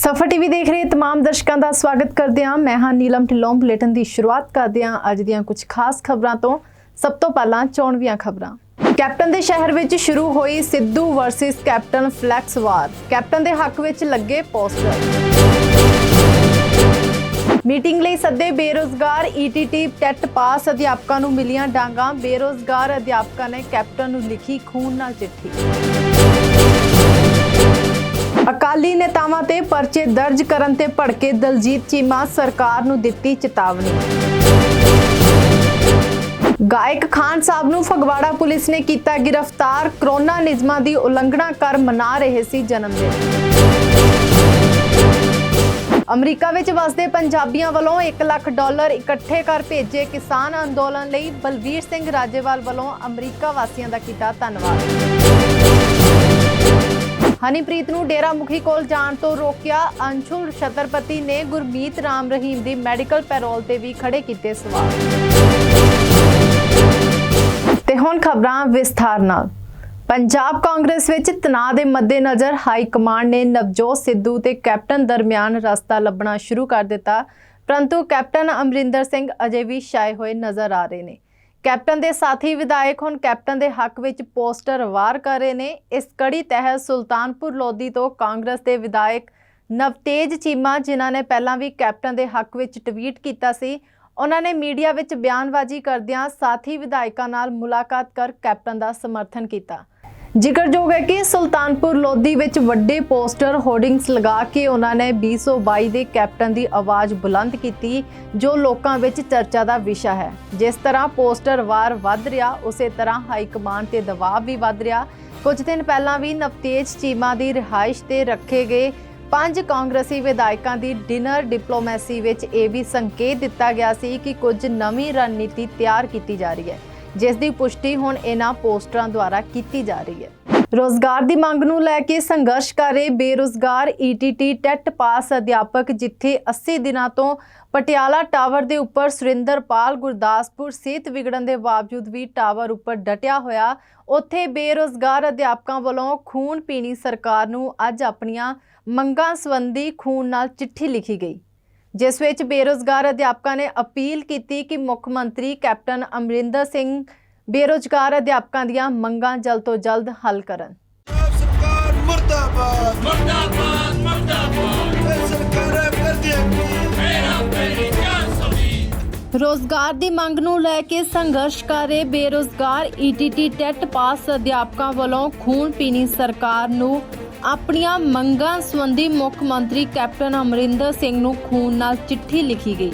सफर TV देख रहे तमाम दर्शकों का स्वागत करते हैं। मैं हाँ नीलम ढिल्लों। बुलेटिन की शुरुआत करते हैं अज दी कुछ खास खबरों तो। सब तो पहला चोणवीं खबरां। कैप्टन के शहर में शुरू हुई सिद्धू वर्सिस कैप्टन फ्लैक्स वार। कैप्टन के हक में लगे पोस्टर। मीटिंग लई सदे बेरोजगार ईटीटी टैट पास अध्यापकों को मिलियां डांगा। बेरोजगार अध्यापकों ने कैप्टन को लिखी खून नाल चिट्ठी। अकाली नेतावां ते परचे दर्ज करन ते भड़के दलजीत चीमा। सरकार नूं दित्ती चेतावनी। गायक खान साहब नूं फगवाड़ा पुलिस ने कीता गिरफ्तार। कोरोना नियमां दी उलंघना कर मना रहे सी जन्मदिन। अमरीका विच वसदे पंजाबियों वालों $1 लाख इकट्ठे कर भेजे। किसान अंदोलन लई बलवीर सिंह राजेवाल वालों अमरीका वासियों का कीता धन्नवाद। हनीप्रीत नूं डेरा मुखी कोल जाण तो रोकिया। अंशुल छत्रपति ने गुरमीत राम रहीम दी मैडिकल पैरोल ते भी खड़े कीते सवाल। ते हुण खबरां विस्तार नाल। पंजाब कांग्रेस विच तनाव दे मद्देनज़र हाई कमांड ने नवजोत सिद्धू ते कैप्टन दरमियान रस्ता लभना शुरू कर दिता, परंतु कैप्टन अमरिंदर सिंह अजे भी छाए हुए नज़र आ रहे हैं। कैप्टन के साथी विधायक हुण कैप्टन के हक में पोस्टर वार कर रहे हैं। इस कड़ी तहत सुल्तानपुर लोधी तो कांग्रेस के विधायक नवतेज चीमा, जिन्हों ने पहला भी कैप्टन के हक में ट्वीट किया सी, उन्होंने मीडिया में बयानबाजी करदियां साथी विधायकों नाल मुलाकात कर कैप्टन का समर्थन किया। जिक्रयोग है कि सुल्तानपुर लोधी विच वड्डे पोस्टर होर्डिंग्स लगा के उन्होंने 2022 के कैप्टन की आवाज़ बुलंद की, जो लोगों में चर्चा का विषय है। जिस तरह पोस्टर वार वध रहा, उस तरह हाईकमान ते दबाव भी वध रहा। कुछ दिन पहला भी नवतेज चीमा की रिहाइश से रखे गए 5 कांग्रेसी विधायकों की डिनर डिप्लोमैसी विच यह भी संकेत दिता गया सी कि कुछ नवीं रणनीति तैयार की जा रही है, जिसकी पुष्टि हुण इन्हां पोस्टरां द्वारा की जा रही है। रोजगार की मांग नूं लैके संघर्ष कर रहे बेरोजगार ईटीटी टैट पास अध्यापक, जिथे 80 दिनों तो पटियाला टावर के उपर सुरिंदरपाल गुरदासपुर सेहत विगड़न के बावजूद भी टावर उपर डटिया होया, उत्थे बेरोजगार अध्यापकों वालों खून पीनी सरकार नूं अज अपनियां मंगां संबंधी खून नाल चिट्ठी लिखी गई, जिस विच बेरोजगार अध्यापकों ने अपील की कि मुख मंत्री कैप्टन अमरिंदर सिंह बेरोजगार अध्यापकों दीयां मंगां जल्द तो जल्द हल करन। सरकार मुर्दाबाद मुर्दाबाद मुर्दाबाद सरकार कर दी मेरा मेरी जान सभी। रोजगार की मांग नूं लैके संघर्ष कर रहे बेरोजगार ईटीटी टैट पास अध्यापकों वालों खून पीनी सरकार नूं अपनियां मंगां संबंधी मुख मंत्री कैप्टन अमरिंदर सिंह नूं खून नाल चिट्ठी लिखी गई,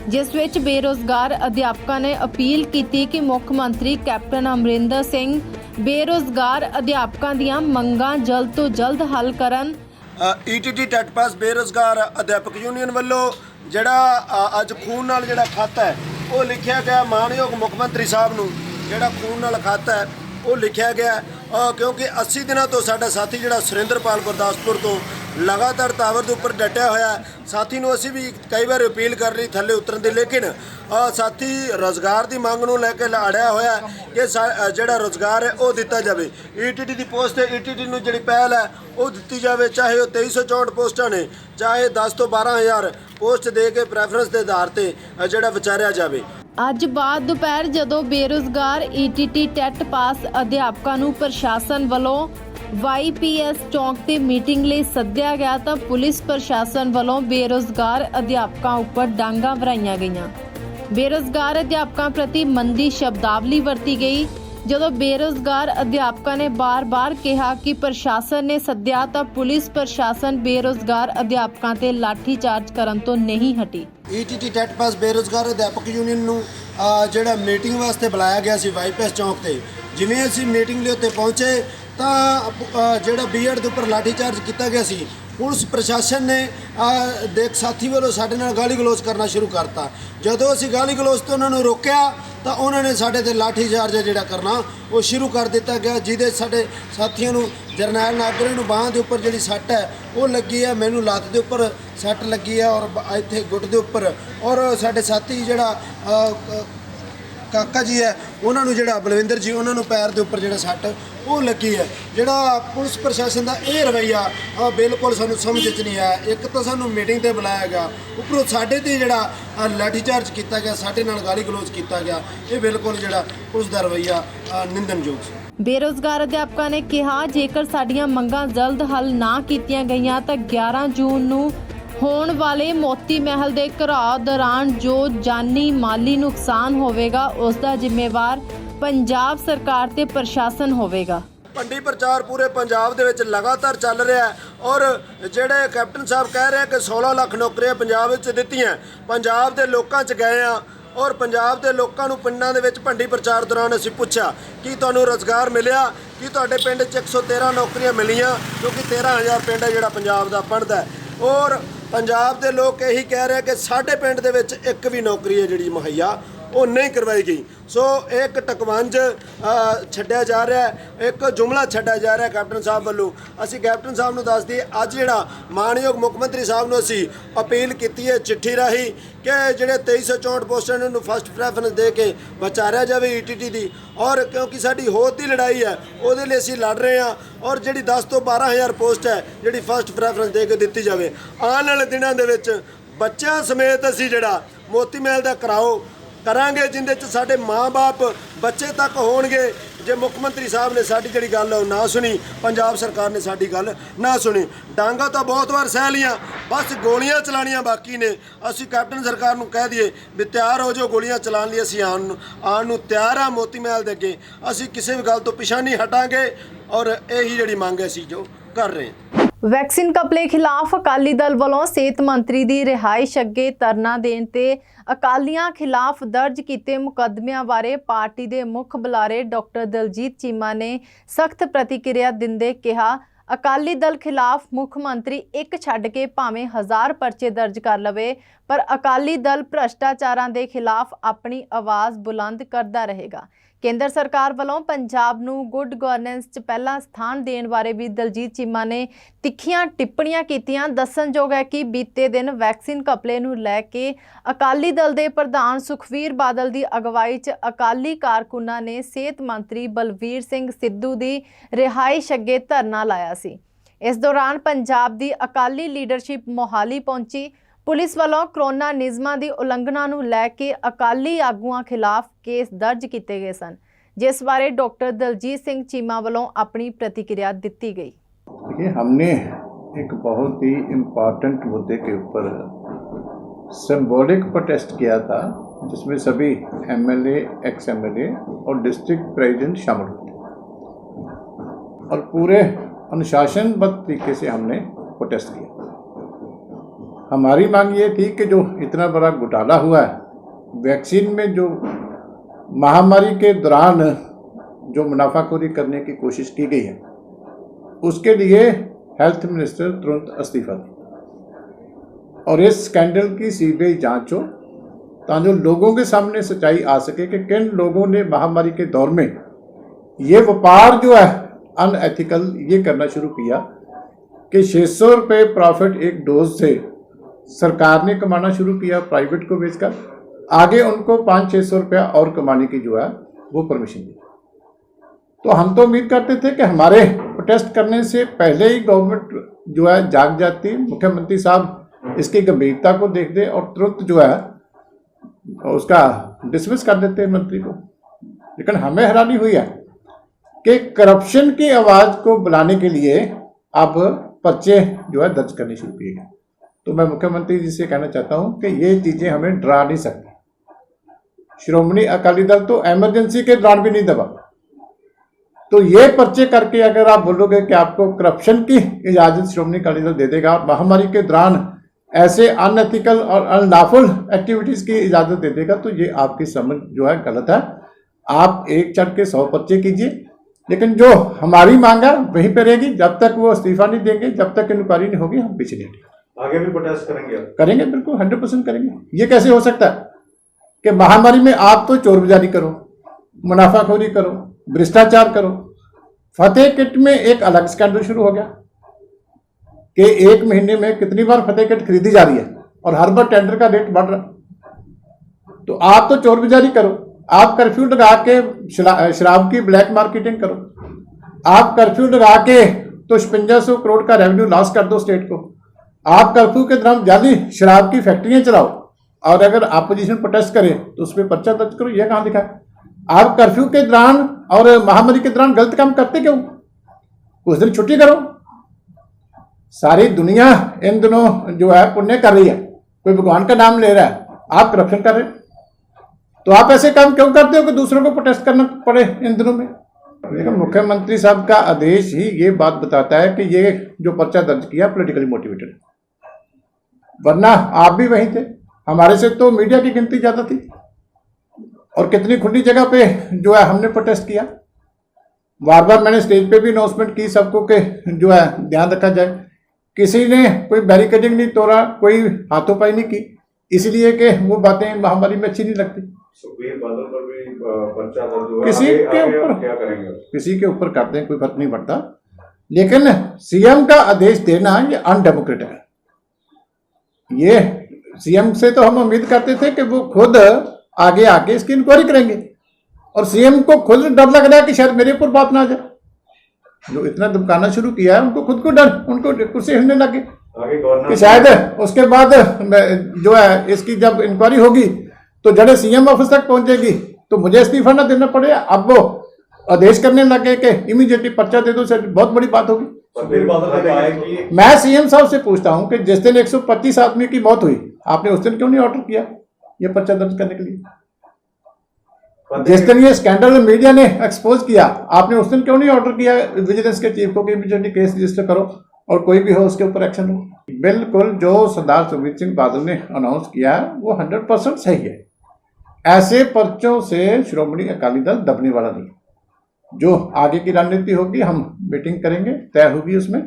जिस विच बेरोजगार अध्यापकों ने अपील की कि मुख मंत्री कैप्टन अमरिंदर सिंह बेरोजगार अध्यापकों दीयां मंगां जल्द तो जल्द हल करन। ईटीटी टैट पास बेरोजगार अध्यापक यूनियन वालों जिहड़ा अज खून नाल जिहड़ा खाता है वो लिखिया गया मानयोग मुख मंत्री साहब नूं, जिहड़ा खून नाल खाता है वो लिखिया गया क्योंकि 80 दिनों तो साडा साथी जिहड़ा सुरिंदरपाल गुरदासपुर तो लगातार टावर के उपर डटिया होया। साथी नूं असीं भी कई बार अपील कर रही थले उतरन दी, लेकिन साथी रोजगार की मांग नूं लैके अड़िया होया कि जिहड़ा रोजगार है वो दिता जाए। ईटीटी की पोस्ट ईटीटी नूं जिहड़ी पहल है वो दिती जाए, चाहे वो 2364 पोस्टां ने, चाहे 10 तो 12,000 पोस्ट दे के प्रैफरेंस के आधार पर जिहड़ा विचारिया जाए। अज बाद दोपहर जदों बेरोजगार ईटीटी टैट पास अध्यापकों नूं प्रशासन वालों YPS चौक ते मीटिंग लई सद्दिया गया तो पुलिस प्रशासन वालों बेरोजगार अध्यापकों उपर डांगा भराईयां गईयां। बेरोजगार अध्यापकों प्रति मंदी शब्दावली वरती गई। जदों बेरोजगार अध्यापकों ने बार बार कहा कि प्रशासन ने सद्दिया तो पुलिस प्रशासन बेरोजगार अध्यापकों ते लाठीचार्ज करन तो नहीं हटी। ईटीटी टैट पास बेरोजगार अध्यापक यूनियन नूं जिहड़ा मीटिंग वास्ते बुलाया गया सी YPS चौक ते, जिवें असीं मीटिंग लई उत्ते पहुंचे ਤਾਂ ਜਿਹੜਾ BEd ਦੇ ਉੱਪਰ ਲਾਠੀ ਚਾਰਜ ਕੀਤਾ ਗਿਆ ਸੀ, ਪੁਲਿਸ ਪ੍ਰਸ਼ਾਸਨ ਨੇ ਦੇਖ ਸਾਥੀ ਵੱਲੋਂ ਸਾਡੇ ਨਾਲ ਗਾਲੀ ਗਲੋਚ ਕਰਨਾ ਸ਼ੁਰੂ ਕਰਤਾ। ਜਦੋਂ ਅਸੀਂ ਗਾਲੀ ਗਲੋਚ ਤੋਂ ਉਹਨਾਂ ਨੂੰ ਰੋਕਿਆ ਤਾਂ ਉਹਨਾਂ ਨੇ ਸਾਡੇ ਤੇ ਲਾਠੀ ਚਾਰਜ ਜਿਹੜਾ ਕਰਨਾ ਉਹ ਸ਼ੁਰੂ ਕਰ ਦਿੱਤਾ ਗਿਆ, ਜਿਹਦੇ ਸਾਡੇ ਸਾਥੀਆਂ ਨੂੰ ਜਰਨੈਲ ਨਾਗਰੇ ਨੂੰ ਬਾਹਾਂ ਦੇ ਉੱਪਰ ਜਿਹੜੀ ਸੱਟ ਹੈ ਉਹ ਲੱਗੀ ਹੈ, ਮੈਨੂੰ ਲੱਤ ਦੇ ਉੱਪਰ ਸੱਟ ਲੱਗੀ ਹੈ ਔਰ ਇੱਥੇ ਗੁੱਟ ਦੇ ਉੱਪਰ, ਔਰ ਸਾਡੇ ਸਾਥੀ ਜਿਹੜਾ ਕਾਕਾ ਜੀ ਹੈ ਉਹਨਾਂ ਨੂੰ ਜਿਹੜਾ ਬਲਵਿੰਦਰ ਜੀ ਉਹਨਾਂ ਨੂੰ ਪੈਰ ਦੇ ਉੱਪਰ ਜਿਹੜਾ ਸੱਟ ਉਹ ਲੱਗੀ ਹੈ। ਜਿਹੜਾ ਪੁਲਿਸ ਪ੍ਰਸ਼ਾਸਨ ਦਾ ਇਹ ਰਵੱਈਆ ਬਿਲਕੁਲ ਸਾਨੂੰ ਸਮਝ 'ਚ ਨਹੀਂ ਆਇਆ। ਇੱਕ ਤਾਂ ਸਾਨੂੰ ਮੀਟਿੰਗ ਤੇ ਬੁਲਾਇਆ ਗਿਆ, ਉੱਪਰੋਂ ਸਾਡੇ ਤੇ ਜਿਹੜਾ ਲਾਠੀ ਚਾਰਜ ਕੀਤਾ ਗਿਆ, ਸਾਡੇ ਨਾਲ ਗਾਲੀ ਗਲੋਚ ਕੀਤਾ ਗਿਆ। ਇਹ ਬਿਲਕੁਲ ਜਿਹੜਾ ਪੁਲਿਸ ਦਾ ਰਵੱਈਆ ਨਿੰਦਣਯੋਗ ਸੀ। ਬੇਰੁਜ਼ਗਾਰ ਅਧਿਆਪਕਾਂ ਨੇ ਕਿਹਾ, ਜੇਕਰ ਸਾਡੀਆਂ ਮੰਗਾਂ ਜਲਦ ਹੱਲ ਨਾ ਕੀਤੀਆਂ ਗਈਆਂ ਤਾਂ 11 ਜੂਨ ਨੂੰ ਹੋਣ ਵਾਲੇ ਮੋਤੀ ਮਹਿਲ ਦੇ ਘਿਰਾਓ ਦੌਰਾਨ ਜੋ ਜਾਨੀ ਮਾਲੀ ਨੁਕਸਾਨ ਹੋਵੇਗਾ ਉਸ ਦਾ ਜ਼ਿੰਮੇਵਾਰ ਪੰਜਾਬ ਸਰਕਾਰ ਤੇ ਪ੍ਰਸ਼ਾਸਨ ਹੋਵੇਗਾ। ਭੰਡੀ ਪ੍ਰਚਾਰ ਪੂਰੇ ਪੰਜਾਬ ਦੇ ਵਿੱਚ ਲਗਾਤਾਰ ਚੱਲ ਰਿਹਾ ਹੈ ਔਰ ਜਿਹੜੇ ਕੈਪਟਨ ਸਾਹਿਬ ਕਹਿ ਰਹੇ ਕਿ 16 ਲੱਖ ਨੌਕਰੀਆਂ ਪੰਜਾਬ ਵਿੱਚ ਦਿੱਤੀਆਂ, ਪੰਜਾਬ ਦੇ ਲੋਕਾਂ 'ਚ ਗਏ ਆ ਔਰ ਪੰਜਾਬ ਦੇ ਲੋਕਾਂ ਨੂੰ ਪਿੰਡਾਂ ਦੇ ਵਿੱਚ ਭੰਡੀ ਪ੍ਰਚਾਰ ਦੌਰਾਨ ਅਸੀਂ ਪੁੱਛਿਆ ਕਿ ਤੁਹਾਨੂੰ ਰੁਜ਼ਗਾਰ ਮਿਲਿਆ, ਕਿ ਤੁਹਾਡੇ ਪਿੰਡ 'ਚ 113 ਨੌਕਰੀਆਂ ਮਿਲੀਆਂ, ਕਿਉਂਕਿ 13,000 ਪਿੰਡ ਹੈ ਜਿਹੜਾ ਪੰਜਾਬ ਦਾ ਪੜਦਾ ਔਰ ਪੰਜਾਬ ਦੇ ਲੋਕ ਇਹੀ ਕਹਿ ਰਹੇ ਕਿ ਸਾਡੇ ਪਿੰਡ ਦੇ ਵਿੱਚ ਇੱਕ ਵੀ ਨੌਕਰੀ ਹੈ ਜਿਹੜੀ ਮੁਹੱਈਆ ਉਹ ਨਹੀਂ ਕਰਵਾਈ ਗਈ। ਸੋ ਇੱਕ ਟਕਵੰਜ ਛੱਡਿਆ ਜਾ ਰਿਹਾ ਹੈ, ਇੱਕ ਜੁਮਲਾ ਛੱਡਿਆ ਜਾ ਰਿਹਾ ਕੈਪਟਨ ਸਾਹਿਬ ਵੱਲੋਂ। ਅਸੀਂ ਕੈਪਟਨ ਸਾਹਿਬ ਨੂੰ ਦੱਸ ਦਈਏ, ਅੱਜ ਜਿਹੜਾ ਮਾਣਯੋਗ ਮੁੱਖ ਮੰਤਰੀ ਸਾਹਿਬ ਨੂੰ ਅਸੀਂ ਅਪੀਲ ਕੀਤੀ ਹੈ ਚਿੱਠੀ ਰਾਹੀਂ ਕਿ ਜਿਹੜੇ 2364 ਪੋਸਟਾਂ ਨੂੰ ਫਸਟ ਪ੍ਰੈਫਰੈਂਸ ਦੇ ਕੇ ਵਿਚਾਰਿਆ ਜਾਵੇ ETT ਦੀ, ਔਰ ਕਿਉਂਕਿ ਸਾਡੀ ਹੋਂਦ ਦੀ ਲੜਾਈ ਹੈ ਉਹਦੇ ਲਈ ਅਸੀਂ ਲੜ ਰਹੇ ਹਾਂ ਔਰ ਜਿਹੜੀ 10 ਤੋਂ 12,000 ਪੋਸਟ ਹੈ ਜਿਹੜੀ ਫਸਟ ਪ੍ਰੈਫਰੈਂਸ ਦੇ ਕੇ ਦਿੱਤੀ ਜਾਵੇ। ਆਉਣ ਵਾਲੇ ਦਿਨਾਂ ਦੇ ਵਿੱਚ ਬੱਚਿਆਂ ਸਮੇਤ ਅਸੀਂ ਜਿਹੜਾ ਮੋਤੀ ਮਹਿਲ ਦਾ ਘਿਰਾਓ ਕਰਾਂਗੇ, ਜਿੰਦੇ 'ਚ ਸਾਡੇ ਮਾਂ-ਬਾਪ ਬੱਚੇ ਤੱਕ ਹੋਣਗੇ। ਜੇ ਮੁੱਖ ਮੰਤਰੀ ਸਾਹਿਬ ਨੇ ਸਾਡੀ ਜਿਹੜੀ ਗੱਲ ਹੈ ਉਹ ਨਾ ਸੁਣੀ, ਪੰਜਾਬ ਸਰਕਾਰ ਨੇ ਸਾਡੀ ਗੱਲ ਨਾ ਸੁਣੀ, ਡਾਂਗਾ ਤਾਂ ਬਹੁਤ ਵਾਰ ਸਹਿ ਲੀਆਂ, ਬਸ ਗੋਲੀਆਂ ਚਲਾਉਣੀਆਂ ਬਾਕੀ ਨੇ। ਅਸੀਂ ਕੈਪਟਨ ਸਰਕਾਰ ਨੂੰ ਕਹਿ ਦਈਏ ਵੀ ਤਿਆਰ ਹੋ ਜਾਓ ਗੋਲੀਆਂ ਚਲਾਉਣ ਲਈ, ਅਸੀਂ ਆਉਣ ਨੂੰ ਤਿਆਰ ਆ ਮੋਤੀ ਮਹਿਲ ਦੇ ਅੱਗੇ। ਅਸੀਂ ਕਿਸੇ ਵੀ ਗੱਲ ਤੋਂ ਪਿਛਾਂਹ ਨਹੀਂ ਹਟਾਂਗੇ ਔਰ ਇਹੀ ਜਿਹੜੀ ਮੰਗ ਅਸੀਂ ਜੋ ਕਰ ਰਹੇ ਹਾਂ। ਵੈਕਸੀਨ ਘਪਲੇ ਖਿਲਾਫ ਅਕਾਲੀ ਦਲ ਵੱਲੋਂ ਸਿਹਤ ਮੰਤਰੀ ਦੀ ਰਿਹਾਇਸ਼ ਅੱਗੇ ਧਰਨਾ ਦੇਣ ਤੇ ਅਕਾਲੀਆਂ ਖਿਲਾਫ ਦਰਜ ਕੀਤੇ ਮੁਕੱਦਮਿਆਂ ਬਾਰੇ ਪਾਰਟੀ ਦੇ ਮੁੱਖ ਬੁਲਾਰੇ ਡਾਕਟਰ ਦਲਜੀਤ ਚੀਮਾ ਨੇ ਸਖਤ ਪ੍ਰਤੀਕਿਰਿਆ ਦਿੰਦੇ ਕਿਹਾ, ਅਕਾਲੀ ਦਲ ਖਿਲਾਫ ਮੁੱਖ ਮੰਤਰੀ ਇੱਕ ਛੱਡ ਕੇ ਭਾਵੇਂ 1000 ਪਰਚੇ ਦਰਜ ਕਰ ਲਵੇ, ਪਰ ਅਕਾਲੀ ਦਲ ਭ੍ਰਸ਼ਟਾਚਾਰਾਂ ਦੇ ਖਿਲਾਫ ਆਪਣੀ ਆਵਾਜ਼ ਬੁਲੰਦ ਕਰਦਾ ਰਹੇਗਾ। ਕੇਂਦਰ ਸਰਕਾਰ ਵੱਲੋਂ ਪੰਜਾਬ ਨੂੰ ਗੁੱਡ ਗਵਰਨੈਂਸ 'ਚ ਪਹਿਲਾ ਸਥਾਨ ਦੇਣ ਬਾਰੇ ਵੀ ਦਲਜੀਤ ਚੀਮਾ ਨੇ ਤਿੱਖੀਆਂ ਟਿੱਪਣੀਆਂ ਕੀਤੀਆਂ। ਦੱਸਣਯੋਗ ਹੈ ਕਿ ਬੀਤੇ ਦਿਨ ਵੈਕਸੀਨ ਘਪਲੇ ਨੂੰ ਲੈ ਕੇ ਅਕਾਲੀ ਦਲ ਦੇ ਪ੍ਰਧਾਨ ਸੁਖਬੀਰ ਬਾਦਲ ਦੀ ਅਗਵਾਈ 'ਚ ਅਕਾਲੀ ਕਾਰਕੁਨਾਂ ਨੇ ਸਿਹਤ ਮੰਤਰੀ ਬਲਵੀਰ ਸਿੰਘ ਸਿੱਧੂ ਦੀ ਰਿਹਾਇਸ਼ ਅੱਗੇ ਧਰਨਾ ਲਾਇਆ ਸੀ। ਇਸ ਦੌਰਾਨ ਪੰਜਾਬ ਦੀ ਅਕਾਲੀ ਲੀਡਰਸ਼ਿਪ ਮੋਹਾਲੀ ਪਹੁੰਚੀ। ਪੁਲਿਸ ਵੱਲੋਂ ਕਰੋਨਾ ਨਿਯਮਾਂ ਦੀ ਉਲੰਘਣਾ ਨੂੰ ਲੈ ਕੇ ਅਕਾਲੀ ਆਗੂਆਂ ਖਿਲਾਫ ਕੇਸ ਦਰਜ ਕੀਤੇ ਗਏ ਸਨ, जिस बारे डॉक्टर दलजीत सिंह चीमा वालों अपनी प्रतिक्रिया दी गई। देखिए, हमने एक बहुत ही इम्पॉर्टेंट मुद्दे के ऊपर सिंबॉलिक प्रोटेस्ट किया था, जिसमें सभी एमएलए, एक्स एमएलए और डिस्ट्रिक्ट प्रेसिडेंट शामिल हुए और पूरे अनुशासनबद्ध तरीके से हमने प्रोटेस्ट किया। हमारी मांग ये थी कि जो इतना बड़ा घोटाला हुआ है, वैक्सीन में जो महामारी के दौरान जो मुनाफाखोरी करने की कोशिश की गई है, उसके लिए हेल्थ मिनिस्टर तुरंत इस्तीफा दें और इस स्कैंडल की सीबीआई जांच हो, ताकि लोगों के सामने सच्चाई आ सके कि किन लोगों ने महामारी के दौर में ये व्यापार जो है अनएथिकल ये करना शुरू किया कि 600 रुपये प्रॉफिट एक डोज से सरकार ने कमाना शुरू किया प्राइवेट को बेचकर, आगे उनको 500-600 रुपया और कमाने की जो है वो परमिशन दी। तो हम तो उम्मीद करते थे कि हमारे प्रोटेस्ट करने से पहले ही गवर्नमेंट जो है जाग जाती, मुख्यमंत्री साहब इसकी गंभीरता को देख दे और तुरंत जो है उसका डिसमिस कर देते हैं मंत्री को। लेकिन हमें हैरानी हुई है कि करप्शन की आवाज़ को बुलाने के लिए अब पर्चे जो है दर्ज करने शुरू किए गए। तो मैं मुख्यमंत्री जी से कहना चाहता हूं कि ये चीज़ें हमें डरा नहीं सकती। श्रोमणी अकाली दल तो इमरजेंसी के दौरान भी नहीं दबा, तो ये पर्चे करके अगर आप बोलोगे कि आपको करप्शन की इजाज़त श्रोमणी अकाली दल दे देगा और महामारी के दौरान ऐसे अनएथिकल और अनलॉफुल एक्टिविटीज़ की इजाज़त दे देगा, तो ये आपकी समझ जो है गलत है। आप एक चढ़ के 100 पर्चे कीजिए, लेकिन जो हमारी मांग है वहीं पर रहेगी। जब तक वो इस्तीफा नहीं देंगे, जब तक इंक्वायरी नहीं होगी, हम पीछे नहीं हटेंगे। आगे भी प्रोटेस्ट करेंगे? करेंगे, बिल्कुल 100% करेंगे। ये कैसे हो सकता है कि महामारी में आप तो चोरबाजारी करो, मुनाफाखोरी करो, भ्रष्टाचार करो। फतेह किट में एक अलग स्कैंडल शुरू हो गया कि एक महीने में कितनी बार फतेह किट खरीदी जा रही है और हर बार टेंडर का रेट बढ़ रहा। तो आप तो चोरबाजारी करो, आप कर्फ्यू लगा के शराब की ब्लैक मार्केटिंग करो, आप कर्फ्यू लगा के तो 5500 करोड़ का रेवेन्यू लॉस कर दो स्टेट को, आप कर्फ्यू के दौरान ज्यादा शराब की फैक्ट्रियां चलाओ और अगर अपोजिशन प्रोटेस्ट करे तो उस पर पर्चा दर्ज करो। यह कहां लिखा है? आप कर्फ्यू के दौरान और महामारी के दौरान गलत काम करते क्यों? उस दिन छुट्टी करो। सारी दुनिया इन दिनों जो है पुण्य कर रही है, कोई भगवान का नाम ले रहा है, आप करप्शन कर रहे हैं। तो आप ऐसे काम क्यों करते हो कि दूसरों को प्रोटेस्ट करना पड़े इन दिनों में? देखो, मुख्यमंत्री साहब का आदेश ही ये बात बताता है कि ये जो पर्चा दर्ज किया पॉलिटिकली मोटिवेटेड, वरना आप भी वहीं थे। हमारे से तो मीडिया की गिनती ज्यादा थी और कितनी खुली जगह पे जो है हमने प्रोटेस्ट किया। बार बार मैंने स्टेज पे भी अनाउंसमेंट की सबको कि जो है ध्यान रखा जाए। किसी ने कोई बैरिकेडिंग नहीं तोड़ा, कोई हाथोंपाई नहीं की, इसलिए कि वो बातें महामारी में अच्छी नहीं लगती। सुखबीर बादल पर भी पर्चा दर्ज हुआ। किसी के ऊपर क्या करेंगे? किसी के ऊपर करते हैं, कोई फर्क नहीं पड़ता, लेकिन सीएम का आदेश देना ये अनडेमोक्रेटिक है। ये सीएम से तो हम उम्मीद करते थे कि वो खुद आगे आके इसकी इंक्वायरी करेंगे और सीएम को खुद डर लग रहा है कि शायद मेरे ऊपर बात ना आ जाए। जो इतना धमकाना शुरू किया है उनको खुद को डर, उनको कुर्सी हिलने लगे कि शायद उसके बाद जो है इसकी जब इंक्वायरी होगी तो जड़े सीएम ऑफिस तक पहुंचेगी तो मुझे इस्तीफा ना देना पड़े। अब वो आदेश करने लगे कि इमीडिएटली पर्चा दे दो, सर बहुत बड़ी बात होगी। सुखबीर बादल ने कहा है कि मैं सीएम साहब से पूछता हूं कि जिस दिन 125 आदमी की मौत हुई, आपने उस दिन क्यों नहीं ऑर्डर किया ये पर्चा दर्ज करने के लिए? जिस दिन ये स्कैंडल मीडिया ने एक्सपोज किया, आपने उस दिन क्यों नहीं ऑर्डर किया विजिलेंस के चीफ को कि इमीडिएटली केस रजिस्टर करो और कोई भी हो उसके ऊपर एक्शन हो? बिल्कुल जो सरदार सुखबीर सिंह बादल ने अनाउंस किया है वो 100% सही है। ऐसे पर्चों से श्रोमणी अकाली दल दबने वाला नहीं। जो आगे की रणनीति होगी हम मीटिंग करेंगे, तय होगी, उसमें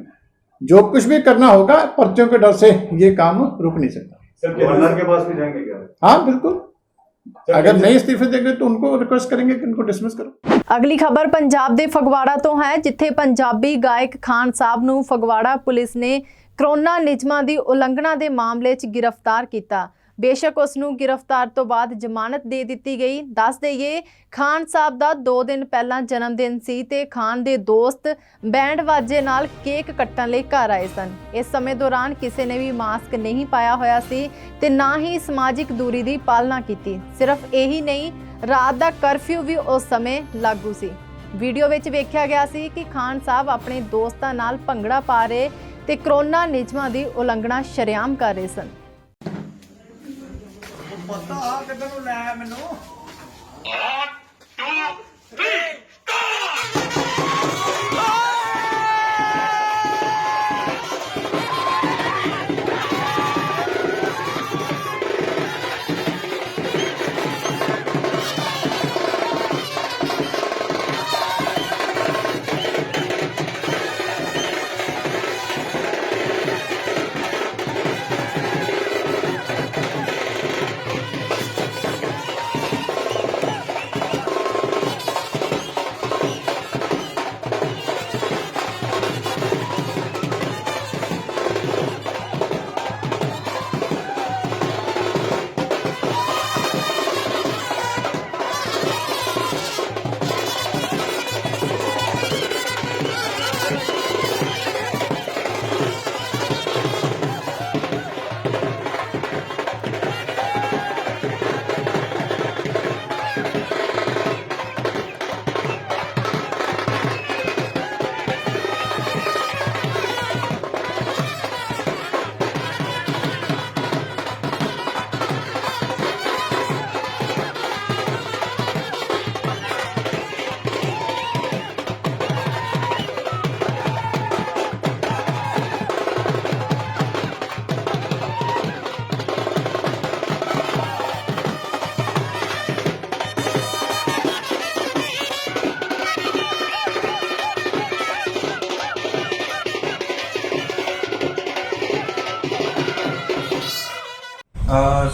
जो कुछ भी करना होगा पर्चों के डर से ये काम रुक नहीं सकता। सर गवर्नर के पास भी जाएंगे क्या? हाँ बिल्कुल, अगर नहीं इस्तीफे देंगे तो उनको रिक्वेस्ट करेंगे कि उनको डिसमिस करो। ਅਗਲੀ ਖਬਰ ਪੰਜਾਬ ਦੇ ਫਗਵਾੜਾ ਤੋਂ ਹੈ, ਜਿੱਥੇ ਪੰਜਾਬੀ ਗਾਇਕ ਖਾਨ ਸਾਹਿਬ ਨੂੰ ਫਗਵਾੜਾ ਪੁਲਿਸ ਨੇ ਕਰੋਨਾ ਨਿਯਮਾਂ ਦੀ ਉਲੰਘਣਾ ਦੇ ਮਾਮਲੇ 'ਚ ਗ੍ਰਿਫਤਾਰ ਕੀਤਾ। बेशक उसनू गिरफ्तार तो बाद जमानत दे दी गई। दस देइए खान साहब का 2 दिन पहला जन्मदिन सी ते खान दे दोस्त बैंड वाजे नाल केक कट्टण लई घर आए सन। इस समय दौरान किसी ने भी मास्क नहीं पाया होया सी ते ना ही समाजिक दूरी की पालना की। सिर्फ यही नहीं, रात का कर्फ्यू भी उस समय लागू सी। वीडियो विच वेख्या गया सी कि खान साहब अपने दोस्तां नाल भंगड़ा पा रहे ते करोना नियमां की उलंघना शरेआम कर रहे सन। पता किधर नु लै मैनू 1 2 3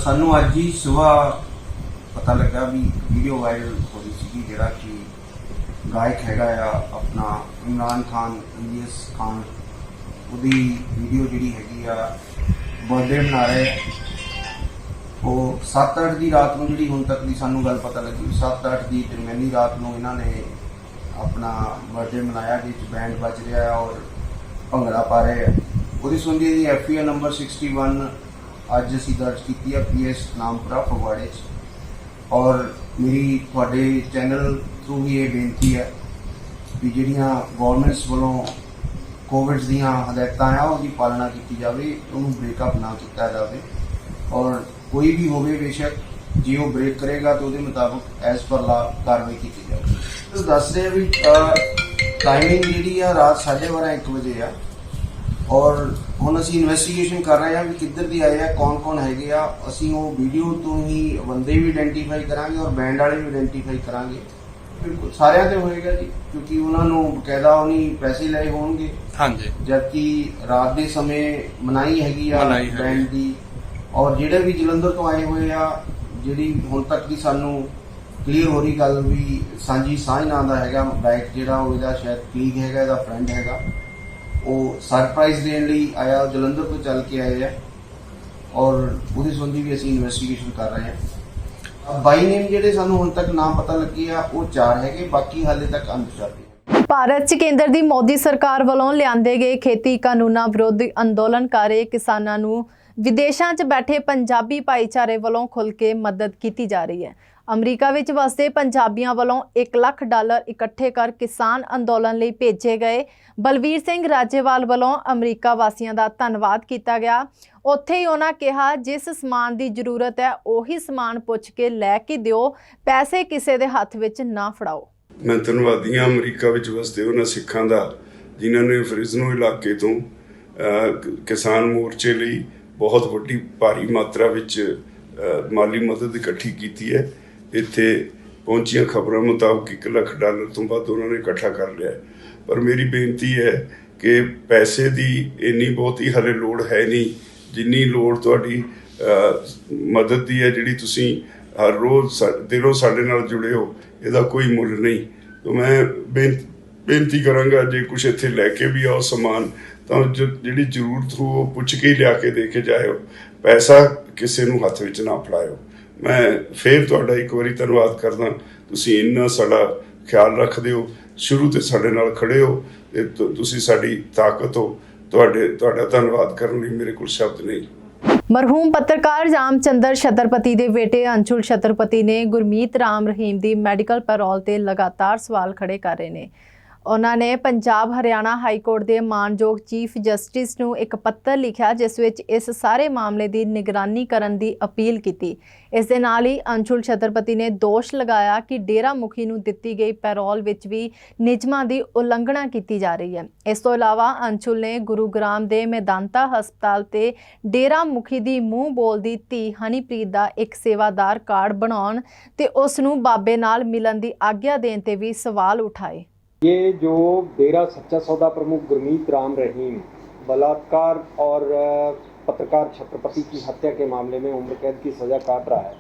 ਸਾਨੂੰ ਅੱਜ ਹੀ ਸਵੇਰ ਪਤਾ ਲੱਗਾ ਵੀ ਵੀਡੀਓ ਵਾਇਰਲ ਹੋ ਰਹੀ ਸੀ ਜਿਹੜਾ ਕਿ ਗਾਇਕ ਹੈਗਾ ਆ ਆਪਣਾ ਇਮਰਾਨ ਖਾਨ ਇਲੀਅਸ ਖਾਨ, ਉਹਦੀ ਵੀਡੀਓ ਜਿਹੜੀ ਹੈਗੀ ਆ ਬਰਥਡੇ ਮਨਾ ਰਹੇ ਉਹ 7-8 ਦੀ ਰਾਤ ਨੂੰ ਜਿਹੜੀ ਹੁਣ ਤੱਕ ਦੀ ਸਾਨੂੰ ਗੱਲ ਪਤਾ ਲੱਗੀ 7-8 ਦੀ ਦਰਮਿਆਨੀ ਰਾਤ ਨੂੰ ਇਹਨਾਂ ਨੇ ਆਪਣਾ ਬਰਥਡੇ ਮਨਾਇਆ ਜਿਸ 'ਚ ਬੈਂਡ ਵੱਜ ਰਿਹਾ ਹੈ ਔਰ ਭੰਗੜਾ ਪਾ ਰਹੇ ਆ। ਉਹਦੀ ਸੰਬੰਧੀ ਦੀ FIR ਨੰਬਰ 61 ਅੱਜ ਅਸੀਂ ਦਰਜ ਕੀਤੀ ਹੈ PS ਨਾਮਪੁਰਾ ਫਗਵਾੜੇ 'ਚ। ਔਰ ਮੇਰੀ ਤੁਹਾਡੇ ਚੈਨਲ ਥਰੂ ਹੀ ਇਹ ਬੇਨਤੀ ਹੈ ਵੀ ਜਿਹੜੀਆਂ ਗੌਰਮੈਂਟਸ ਵੱਲੋਂ ਕੋਵਿਡ ਦੀਆਂ ਹਦਾਇਤਾਂ ਆ ਉਹਦੀ ਪਾਲਣਾ ਕੀਤੀ ਜਾਵੇ, ਉਹਨੂੰ ਬ੍ਰੇਕਅਪ ਨਾ ਕੀਤਾ ਜਾਵੇ ਔਰ ਕੋਈ ਵੀ ਹੋਵੇ ਬੇਸ਼ੱਕ ਜੇ ਉਹ ਬ੍ਰੇਕ ਕਰੇਗਾ ਤਾਂ ਉਹਦੇ ਮੁਤਾਬਕ ਐਜ਼ ਪਰ ਲਾ ਕਾਰਵਾਈ ਕੀਤੀ ਜਾਵੇ। ਦੱਸ ਰਹੇ ਵੀ ਟਾਈਮਿੰਗ ਜਿਹੜੀ ਆ ਰਾਤ 12:30 1 ਵਜੇ ਆ ਔਰ ਹੁਣ ਅਸੀਂ ਇਨਵੈਸਟੀਗੇਸ਼ਨ ਕਰ ਰਹੇ ਹਾਂ ਵੀ ਕਿੱਧਰ ਦੀ ਆਏ ਆ, ਕੌਣ ਹੈਗੇ ਆ। ਅਸੀਂ ਉਹ ਵੀਡੀਓ ਤੋਂ ਹੀ ਬੰਦੇ ਵੀ ਆਇਡੈਂਟੀਫਾਈ ਕਰਾਂਗੇ ਔਰ ਬੈਂਡ ਵਾਲੇ ਵੀ ਆਇਡੈਂਟੀਫਾਈ ਕਰਾਂਗੇ। ਬਿਲਕੁਲ ਸਾਰਿਆਂ ਤੇ ਹੋਏਗਾ ਜੀ, ਕਿਉਂਕਿ ਉਹਨਾਂ ਨੂੰ ਬਕਾਇਦਾ ਉਹਨੀ ਪੈਸੇ ਲਏ ਹੋਣਗੇ। ਹਾਂਜੀ, ਜਦਕਿ ਰਾਤ ਦੇ ਸਮੇਂ ਮਨਾਈ ਹੈਗੀ ਆ ਬੈਂਡ ਦੀ। ਔਰ ਜਿਹੜੇ ਵੀ ਜਲੰਧਰ ਤੋਂ ਆਏ ਹੋਏ ਆ, ਜਿਹੜੀ ਹੁਣ ਤੱਕ ਦੀ ਸਾਨੂੰ ਕਲੀਅਰ ਹੋ ਰਹੀ ਗੱਲ ਵੀ ਸਾਂਝੀ ਸਾਂਝ ਨਾਂ ਦਾ ਹੈਗਾ ਗਾਇਕ ਜਿਹੜਾ ਉਹ ਇਹਦਾ ਸ਼ਾਇਦ ਕਲੀਗ ਹੈਗਾ, ਇਹਦਾ ਫਰੈਂਡ ਹੈਗਾ। ਉਹ ਸਰਪ੍ਰਾਈਜ਼ ਦੇਣ ਲਈ ਆਇਆ, ਜਲੰਧਰ ਤੋਂ ਚੱਲ ਕੇ ਆਏ ਆ ਔਰ ਉਹਦੇ ਸੰਬੰਧੀ ਵੀ ਅਸੀਂ ਇਨਵੈਸਟੀਗੇਸ਼ਨ ਕਰ ਰਹੇ ਹਾਂ। ਬਾਈ ਨੇਮ ਜਿਹੜੇ ਸਾਨੂੰ ਹੁਣ ਤੱਕ ਨਾਮ ਪਤਾ ਲੱਗੇ ਆ ਉਹ 4 ਹੈਗੇ, ਬਾਕੀ ਹਾਲੇ ਤੱਕ ਅਣਪਛਾਤੇ। ਭਾਰਤ 'ਚ ਕੇਂਦਰ ਦੀ ਮੋਦੀ ਸਰਕਾਰ ਵੱਲੋਂ ਲਿਆਂਦੇ ਗਏ ਖੇਤੀ ਕਾਨੂੰਨਾਂ ਵਿਰੁੱਧ ਅੰਦੋਲਨ ਕਰ ਰਹੇ ਕਿਸਾਨਾਂ ਨੂੰ ਵਿਦੇਸ਼ਾਂ 'ਚ ਬੈਠੇ ਪੰਜਾਬੀ ਭਾਈਚਾਰੇ ਵੱਲੋਂ ਖੁੱਲ੍ਹ ਕੇ ਮਦਦ ਕੀਤੀ ਜਾ ਰਹੀ ਹੈ। ਅਮਰੀਕਾ ਵਿੱਚ ਵਸਦੇ ਪੰਜਾਬੀਆਂ ਵੱਲੋਂ $1 ਲੱਖ ਇਕੱਠੇ ਕਰ ਕਿਸਾਨ ਅੰਦੋਲਨ ਲਈ ਭੇਜੇ ਗਏ ਬਲਵੀਰ ਸਿੰਘ ਰਾਜੇਵਾਲ ਵੱਲੋਂ ਅਮਰੀਕਾ ਵਾਸੀਆਂ ਦਾ ਧੰਨਵਾਦ ਕੀਤਾ ਗਿਆ। ਉੱਥੇ ਹੀ ਉਹਨਾਂ ਕਿਹਾ ਜਿਸ ਸਮਾਨ ਦੀ ਜ਼ਰੂਰਤ ਹੈ ਉਹੀ ਸਮਾਨ ਪੁੱਛ ਕੇ ਲੈ ਕੇ ਦਿਓ, ਪੈਸੇ ਕਿਸੇ ਦੇ ਹੱਥ ਵਿੱਚ ਨਾ ਫੜਾਓ। ਮੈਂ ਧੰਨਵਾਦੀ ਹਾਂ ਅਮਰੀਕਾ ਵਿੱਚ ਵਸਦੇ ਉਹਨਾਂ ਸਿੱਖਾਂ ਦਾ ਜਿਨ੍ਹਾਂ ਨੇ ਫਰਿਜ਼ਨੋ ਇਲਾਕੇ ਤੋਂ ਕਿਸਾਨ ਮੋਰਚੇ ਲਈ ਬਹੁਤ ਵੱਡੀ ਭਾਰੀ ਮਾਤਰਾ ਵਿੱਚ ਮਾਲੀ ਮਦਦ ਇਕੱਠੀ ਕੀਤੀ ਹੈ। ਇੱਥੇ ਪਹੁੰਚੀਆਂ ਖਬਰਾਂ ਮੁਤਾਬਕ $1 ਲੱਖ ਤੋਂ ਵੱਧ ਉਹਨਾਂ ਨੇ ਇਕੱਠਾ ਕਰ ਲਿਆ। ਪਰ ਮੇਰੀ ਬੇਨਤੀ ਹੈ ਕਿ ਪੈਸੇ ਦੀ ਇੰਨੀ ਬਹੁਤੀ ਹਾਲੇ ਲੋੜ ਹੈ ਨਹੀਂ ਜਿੰਨੀ ਲੋੜ ਤੁਹਾਡੀ ਮਦਦ ਦੀ ਹੈ, ਜਿਹੜੀ ਤੁਸੀਂ ਹਰ ਰੋਜ਼ ਦਿਲੋਂ ਸਾਡੇ ਨਾਲ ਜੁੜੇ ਹੋ, ਇਹਦਾ ਕੋਈ ਮੁੱਲ ਨਹੀਂ। ਤਾਂ ਮੈਂ ਬੇਨਤੀ ਕਰਾਂਗਾ ਜੇ ਕੁਛ ਇੱਥੇ ਲੈ ਕੇ ਵੀ ਆਓ ਸਮਾਨ ਤਾਂ ਜਿਹੜੀ ਜ਼ਰੂਰਤ ਹੋ ਉਹ ਪੁੱਛ ਕੇ ਹੀ ਲਿਆ ਕੇ ਦੇ ਕੇ ਜਾਇਓ, ਪੈਸਾ ਕਿਸੇ ਨੂੰ ਹੱਥ ਵਿੱਚ ਨਾ ਫੜਾਇਓ। ਮੈਂ ਫਿਰ ਤੁਹਾਡਾ ਇੱਕ ਵਾਰੀ ਧੰਨਵਾਦ ਕਰਦਾ, ਤੁਸੀਂ ਇੰਨਾ ਸਾਡਾ ਖਿਆਲ ਰੱਖਦੇ ਹੋ, ਸ਼ੁਰੂ ਤੋਂ ਸਾਡੇ ਨਾਲ ਖੜੇ ਹੋ ਤੇ ਤੁਸੀਂ ਸਾਡੀ ਤਾਕਤ ਹੋ। ਤੁਹਾਡਾ ਧੰਨਵਾਦ ਕਰਨ ਲਈ ਮੇਰੇ ਕੋਲ ਸ਼ਬਦ ਨਹੀਂ। ਮਰਹੂਮ ਪੱਤਰਕਾਰ ਰਾਮਚੰਦਰ ਛਤਰਪਤੀ ਦੇ ਬੇਟੇ ਅੰਸ਼ੁਲ ਛਤਰਪਤੀ ਨੇ ਗੁਰਮੀਤ ਰਾਮ ਰਹੀਮ ਦੀ ਮੈਡੀਕਲ ਪੈਰੋਲ ਤੇ ਲਗਾਤਾਰ ਸਵਾਲ ਖੜੇ ਕਰ ਰਹੇ ਨੇ। ਉਹਨਾਂ ਨੇ ਪੰਜਾਬ ਹਰਿਆਣਾ ਹਾਈ ਕੋਰਟ ਦੇ ਮਾਨਯੋਗ ਚੀਫ ਜਸਟਿਸ ਨੂੰ ਇੱਕ ਪੱਤਰ ਲਿਖਿਆ ਜਿਸ ਵਿੱਚ ਇਸ ਸਾਰੇ ਮਾਮਲੇ ਦੀ ਨਿਗਰਾਨੀ ਕਰਨ ਦੀ ਅਪੀਲ ਕੀਤੀ। ਇਸ ਦੇ ਨਾਲ ਹੀ ਅੰਸ਼ੁਲ ਛਤਰਪਤੀ ਨੇ ਦੋਸ਼ ਲਗਾਇਆ ਕਿ ਡੇਰਾ ਮੁਖੀ ਨੂੰ ਦਿੱਤੀ ਗਈ ਪੈਰੋਲ ਵਿੱਚ ਵੀ ਨਿਯਮਾਂ ਦੀ ਉਲੰਘਣਾ ਕੀਤੀ ਜਾ ਰਹੀ ਹੈ। ਇਸ ਤੋਂ ਇਲਾਵਾ ਅੰਸ਼ੁਲ ਨੇ ਗੁਰੂਗ੍ਰਾਮ ਦੇ ਮੈਦਾਂਤਾ ਹਸਪਤਾਲ ਤੇ ਡੇਰਾ ਮੁਖੀ ਦੀ ਮੂੰਹ ਬੋਲਦੀ ਧੀ ਹਨੀਪ੍ਰੀਤ ਦਾ ਇੱਕ ਸੇਵਾਦਾਰ ਕਾਰਡ ਬਣਾਉਣ ਤੇ ਉਸ ਨੂੰ ਬਾਬੇ ਨਾਲ ਮਿਲਣ ਦੀ ਆਗਿਆ ਦੇਣ ਤੇ ਵੀ ਸਵਾਲ ਉਠਾਏ। ये जो डेरा सच्चा सौदा प्रमुख गुरमीत राम रहीम बलात्कार और पत्रकार छत्रपति की हत्या के मामले में उम्र कैद की सज़ा काट रहा है,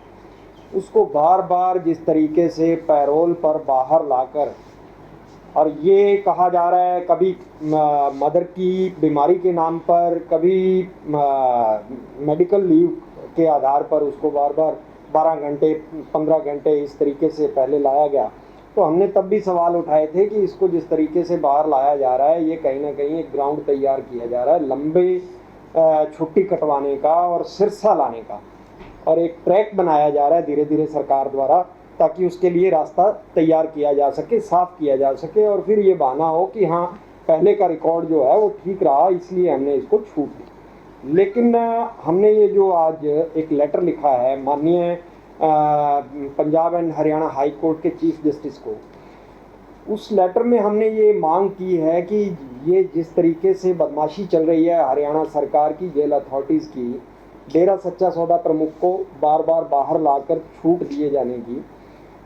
उसको बार बार जिस तरीके से पैरोल पर बाहर लाकर और ये कहा जा रहा है कभी मदर की बीमारी के नाम पर, कभी मेडिकल लीव के आधार पर उसको बार बार 12 घंटे 15 घंटे इस तरीके से पहले लाया गया। तो हमने तब भी सवाल उठाए थे कि इसको जिस तरीके से बाहर लाया जा रहा है ये कहीं ना कहीं एक ग्राउंड तैयार किया जा रहा है लंबे छुट्टी कटवाने का और सिरसा लाने का, और एक ट्रैक बनाया जा रहा है धीरे धीरे सरकार द्वारा ताकि उसके लिए रास्ता तैयार किया जा सके, साफ़ किया जा सके और फिर ये बहाना हो कि हाँ पहले का रिकॉर्ड जो है वो ठीक रहा इसलिए हमने इसको छूट दी। लेकिन हमने ये जो आज एक लेटर लिखा है माननीय Punjab and Haryana high court के चीफ जस्टिस को, उस लेटर में हमने ये मांग की है कि ये जिस तरीके से बदमाशी चल रही है हरियाणा सरकार की, जेल अथॉरिटीज़ की, डेरा सच्चा सौदा प्रमुख को बार बार बाहर लाकर छूट दिए जाने की,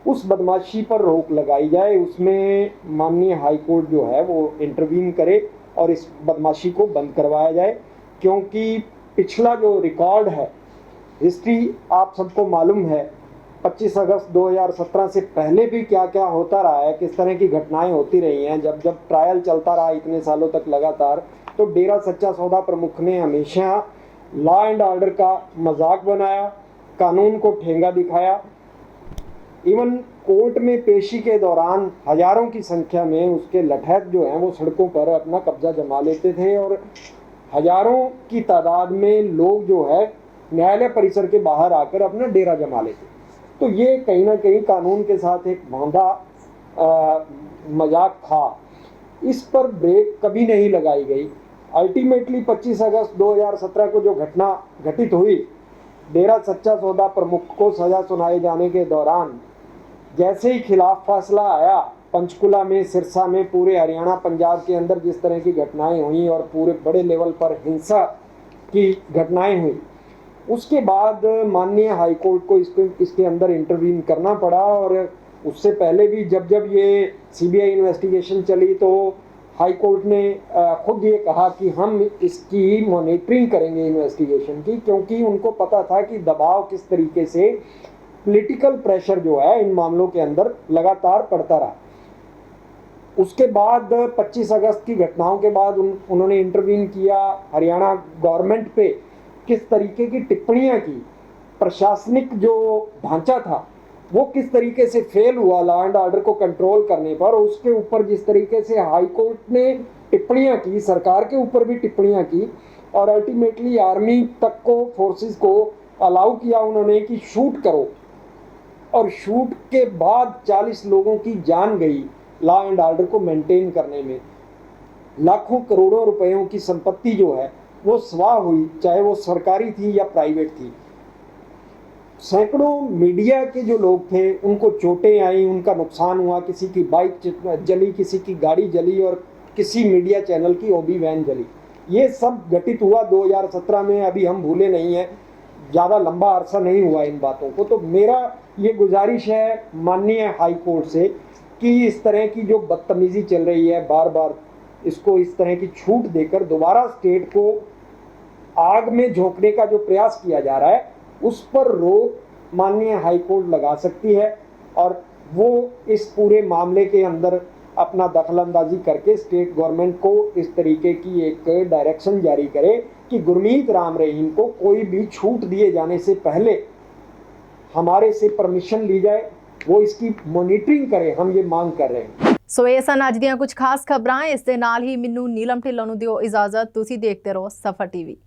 उस बदमाशी पर रोक लगाई जाए। उसमें माननीय हाई कोर्ट जो है वो इंटरवीन करे और इस बदमाशी को बंद करवाया जाए, क्योंकि पिछला जो रिकॉर्ड है, हिस्ट्री आप सबको मालूम है, 25 अगस्त 2017 से पहले भी क्या क्या होता रहा है, किस तरह की घटनाएं होती रही हैं। जब जब ट्रायल चलता रहा इतने सालों तक लगातार, तो डेरा सच्चा सौदा प्रमुख ने हमेशा लॉ एंड ऑर्डर का मजाक बनाया, कानून को ठेंगा दिखाया। इवन कोर्ट में पेशी के दौरान हजारों की संख्या में उसके लठैत जो हैं वो सड़कों पर अपना कब्जा जमा लेते थे और हजारों की तादाद में लोग जो है न्यायालय परिसर के बाहर आकर अपना डेरा जमा लेते। तो ये कहीं ना कहीं कानून के साथ एक बांधा मजाक था। इस पर ब्रेक कभी नहीं लगाई गई। अल्टीमेटली 25 अगस्त 2017 को जो घटना घटित हुई, डेरा सच्चा सौदा प्रमुख को सजा सुनाए जाने के दौरान जैसे ही खिलाफ फासला आया, पंचकुला में, सिरसा में, पूरे हरियाणा पंजाब के अंदर जिस तरह की घटनाएं हुई और पूरे बड़े लेवल पर हिंसा की घटनाएं हुई, उसके बाद माननीय हाईकोर्ट को इसके अंदर इंटरवीन करना पड़ा। और उससे पहले भी जब ये सीबीआई इन्वेस्टिगेशन चली तो हाईकोर्ट ने खुद ये कहा कि हम इसकी मॉनिटरिंग करेंगे इन्वेस्टिगेशन की, क्योंकि उनको पता था कि दबाव किस तरीके से, पॉलिटिकल प्रेशर जो है इन मामलों के अंदर लगातार पड़ता रहा। उसके बाद 25 अगस्त की घटनाओं के बाद उन्होंने इंटरवीन किया। हरियाणा गवर्नमेंट पे किस तरीके की टिप्पणियां की, प्रशासनिक जो ढांचा था वो किस तरीके से फेल हुआ लॉ एंड ऑर्डर को कंट्रोल करने पर, उसके ऊपर जिस तरीके से हाई कोर्ट ने टिप्पणियां की, सरकार के ऊपर भी टिप्पणियां की और अल्टीमेटली आर्मी तक को, फोर्सेस को अलाउ किया उन्होंने कि शूट करो। और शूट के बाद 40 लोगों की जान गई लॉ एंड ऑर्डर को मेंटेन करने में। लाखों करोड़ों रुपयों की संपत्ति जो है वो स्वाह हुई, चाहे वो सरकारी थी या प्राइवेट थी। सैकड़ों मीडिया के जो लोग थे उनको चोटें आई, उनका नुकसान हुआ, किसी की बाइक जली, किसी की गाड़ी जली और किसी मीडिया चैनल की ओबी वैन जली। ये सब घटित हुआ 2017 में। अभी हम भूले नहीं हैं, ज़्यादा लंबा अरसा नहीं हुआ इन बातों को। तो मेरा ये गुजारिश है माननीय हाई कोर्ट से कि इस तरह की जो बदतमीज़ी चल रही है, बार बार इसको इस तरह की छूट देकर दोबारा स्टेट को आग में झोंकने का जो प्रयास किया जा रहा है उस पर रोक माननीय हाई कोर्ट लगा सकती है और वो इस पूरे मामले के अंदर अपना दखलंदाजी करके स्टेट गवर्नमेंट को इस तरीके की एक डायरेक्शन जारी करे कि गुरमीत राम रहीम को कोई भी छूट दिए जाने से पहले हमारे से परमिशन ली जाए, वो इसकी मॉनिटरिंग करे। हम ये मांग कर रहे हैं। ਸੋ ਇਹ ਸਨ ਅੱਜ ਦੀਆਂ ਕੁਝ ਖਾਸ ਖਬਰਾਂ। ਇਸ ਦੇ ਨਾਲ ਹੀ ਮੈਨੂੰ ਨੀਲਮ ਢਿੱਲੋਂ ਨੂੰ ਦਿਓ ਇਜਾਜ਼ਤ। ਤੁਸੀਂ ਦੇਖਦੇ ਰਹੋ ਸਫਰ ਟੀਵੀ।